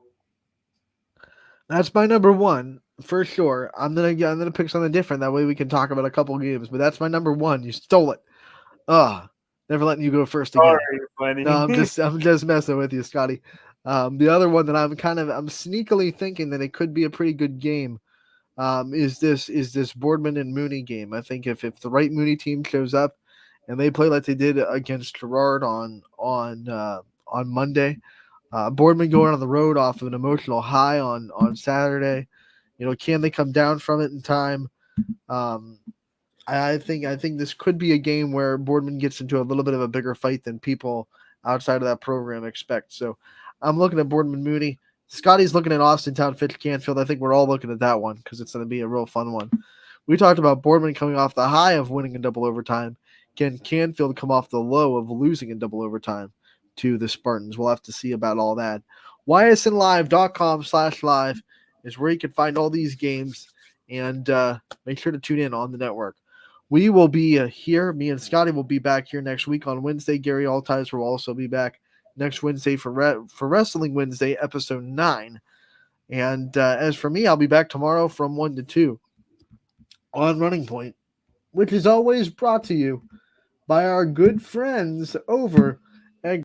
That's my number one for sure. I'm gonna pick something different. That way we can talk about a couple games. But that's my number one. You stole it. Never letting you go first again. Sorry, buddy. No, I'm just messing with you, Scotty. The other one that I'm sneakily thinking that it could be a pretty good game. Is this Boardman and Mooney game? I think if the right Mooney team shows up and they play like they did against Girard on Monday, Boardman going on the road off of an emotional high on Saturday. Can they come down from it in time? I think this could be a game where Boardman gets into a little bit of a bigger fight than people outside of that program expect. So I'm looking at Boardman Mooney. Scotty's looking at Austintown Fitch Canfield. I think we're all looking at that one because it's going to be a real fun one. We talked about Boardman coming off the high of winning in double overtime. Can Canfield come off the low of losing in double overtime to the Spartans? We'll have to see about all that. ysnlive.com/live is where you can find all these games, and make sure to tune in on the network. We will be here. Me and Scotty will be back here next week on Wednesday. Gary Altizer will also be back next Wednesday for Wrestling Wednesday, episode 9. And as for me, I'll be back tomorrow from 1 to 2 on Running Point, which is always brought to you by our good friends over